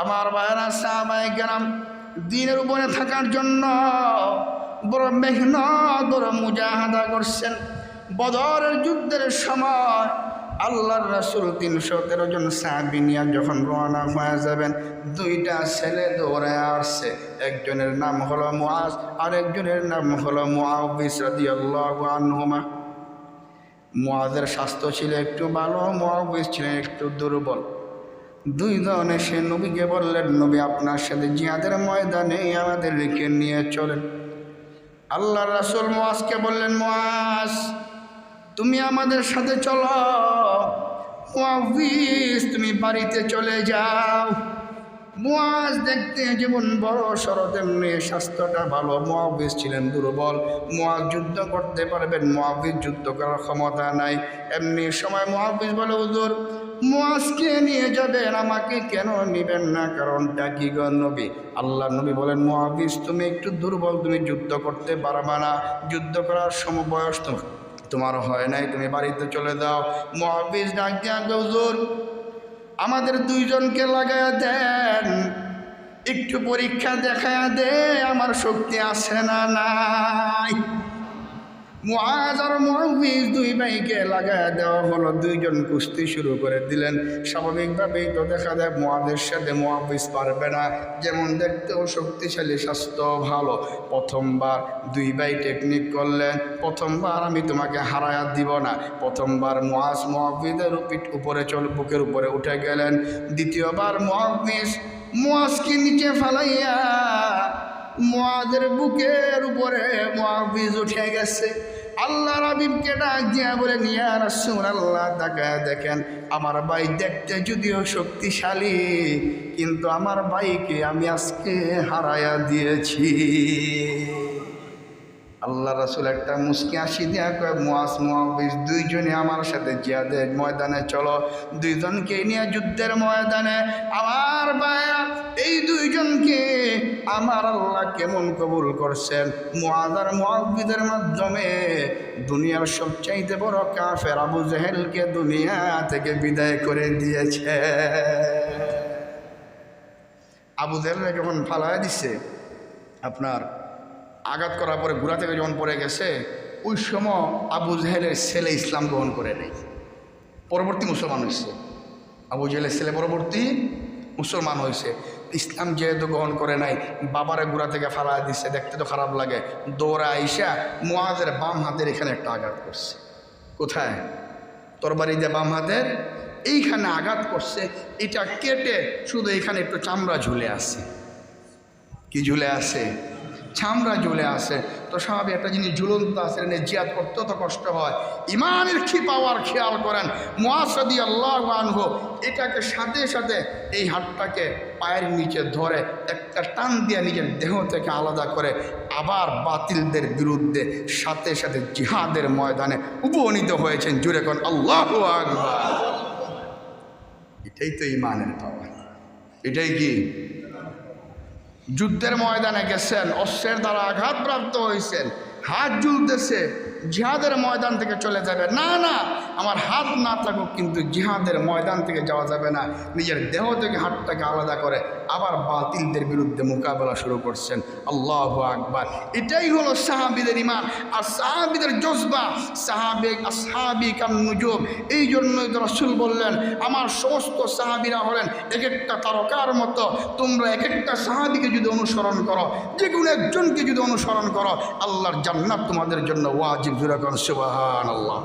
আমার ভাইয়েরা সাহাবায়ে কেরাম দ্বীনের উপরে থাকার জন্য বড় মেহনত বড় মুজাহাদা করছেন। বদরের যুদ্ধের সময় আল্লাহর রাসূল ৩১৩ জন সাহাবী নিয়ে যখন রওনা হয়ে যাবেন, দুইটা ছেলে দৌড়ে আসছে। একজনের নাম হলো মুআজ, আর একজনের নাম হলো মুআউযিস রাদিয়াল্লাহু আনহুমা। মুআজের স্বাস্থ্য ছিল একটু ভালো, মুআউযিস ছিলেন একটু দুর্বল। দুইজন এসে নবীকে বললেন, নবী আপনার সাথে জিহাদের ময়দানে আমাদেরকে নিয়ে চলেন। আল্লাহর রাসূল মুআজকে বললেন, মুআজ তুমি আমাদের সাথে চলো, মুআউযিস তুমি বাড়িতে চলে যাও। মুআজ দেখতে যেমন বড় সড় তেমনি স্বাস্থ্যটা ভালো। মুআউযিস ছিলেন দুর্বল। মুআজ যুদ্ধ করতে পারবেন, মুআউযিস যুদ্ধ করার ক্ষমতা নাই। এমনি সময় মুআউযিস বলে, হুজুর মুআজকে নিয়ে যাবেন, আমাকে কেন নেবেন না? কারণটা কি গো নবী? আল্লাহ নবী বলেন, মুআউযিস তুমি একটু দুর্বল, তুমি যুদ্ধ করতে পারবা না, যুদ্ধ করার সমবয়স তোমার হয় নাই, তুমি বাড়িতে চলে যাও। মুআউযিস ডাক দিয়া, হুজুর আমাদের দুইজনকে লাগায়া দেন, একটু পরীক্ষা দেখায়া দে আমার শক্তি আছে না নাই। মুআজ আর মুআউযিস দুই ভাইকে লাগায়া দেওয়া হলো। দুইজন কুস্তি শুরু করে দিলেন। স্বাভাবিকভাবেই তো দেখা যায় মুআজের সাথে মুআউযিস পারবে না, যেমন দেখতেও শক্তিশালী, স্বাস্থ্য ভালো। প্রথমবার দুই ভাই টেকনিক করলেন, প্রথমবার আমি তোমাকে হারায়া দিব না। প্রথমবার মুআজ মুআউযিসের বুকের উপরে উঠে গেলেন। দ্বিতীয়বার মুআজকে নিচে ফালাইয়া মুআজের বুকের উপরে মুআউযিস উঠে গেছে। আল্লাহর হাবিবকে ডাক দিয়া বলেন, ইয়া রাসূলুল্লাহ তাকায়া দেখেন, আমার ভাই দেখতে যদিও শক্তিশালী, কিন্তু আমার ভাইকে আমি আজকে হারায়া দিয়েছি। আল্লাহ রাসূল একটা মুস্কি হাসি দিয়া কয়, মুআজ মুআউযিস দুইজনে আমার সাথে জিহাদের ময়দানে চলো। দুইজনকে নিয়ে যুদ্ধের ময়দানে। আমার ভাইয়া এই দুইজনকে আমার আল্লাহ কেমন কবুল করছেন? মুআজ আর মুআউযিসের মাধ্যমে দুনিয়ার সবচাইতে বড় কাফের আবু জেহেলকে দুনিয়া থেকে বিদায় করে দিয়েছে। আবু জেহেল যখন ফালায়া দিছে, আপনার আঘাত করার পরে ঘোড়া থেকে যখন পড়ে গেছে, ওই সময় আবু জেহেলের ছেলে ইসলাম গ্রহণ করে নেই, পরবর্তী মুসলমান হয়েছে। আবু জেহেলের ছেলে পরবর্তী মুসলমান হয়েছে। ইসলাম যেহেতু গ্রহণ করে নাই, বাবারে ঘোড়া থেকে ফালা দিচ্ছে, দেখতে তো খারাপ লাগে। দৌড়া আইসা মুআজের বাম হাতের এখানে একটা আঘাত করছে। কোথায়? তরবারি দিয়ে বাম হাতের এইখানে আঘাত করছে। এটা কেটে শুধু এখানে একটু চামড়া ঝুলে আছে। কি ঝুলে আছে? চামড়া ঝুলে আছে। তো স্বাভাবিক একটা জিনিস ঝুলন্ত আছে, জিহাদ করতে তো কষ্ট হয়। ইমানের কি পাওয়ার খেয়াল করেন। মুআজ রাদিয়াল্লাহু আনহু এটাকে সাথে সাথে এই হাতটাকে পায়ের নিচে ধরে একটা টান দিয়ে নিজের দেহ থেকে আলাদা করে আবার বাতিলদের বিরুদ্ধে সাথে সাথে জিহাদের ময়দানে উপনীত হয়েছেন। জুড়ে কোন আল্লাহু আকবার। এটাই তো ইমানের পাওয়ার। এটাই কি? যুদ্ধের ময়দানে গেছেন, অস্ত্রের দ্বারা আঘাতপ্রাপ্ত হয়েছেন, হাত ঝুলতেছে, জিহাদের ময়দান থেকে চলে যাবে না। না, আমার হাত না থাকুক, কিন্তু জিহাদের ময়দান থেকে যাওয়া যাবে না। নিজের দেহ থেকে হাতটাকে আলাদা করে আবার বাতিলদের বিরুদ্ধে মোকাবেলা শুরু করছেন। আল্লাহু আকবার। এটাই হলো সাহাবীদের ঈমান আর সাহাবীদের জজবা। আসহাবী কান নুজুম। এই জন্যই তো রাসূল বললেন, আমার সমস্ত সাহাবীরা হলেন এক একটা তারকার মতো। তোমরা এক একটা সাহাবীকে যদি অনুসরণ করো, যে কোনো একজনকে যদি অনুসরণ করো, আল্লাহর জান্নাত তোমাদের জন্য ওয়াজিব। জুরা কোন সুবহানাল্লাহ।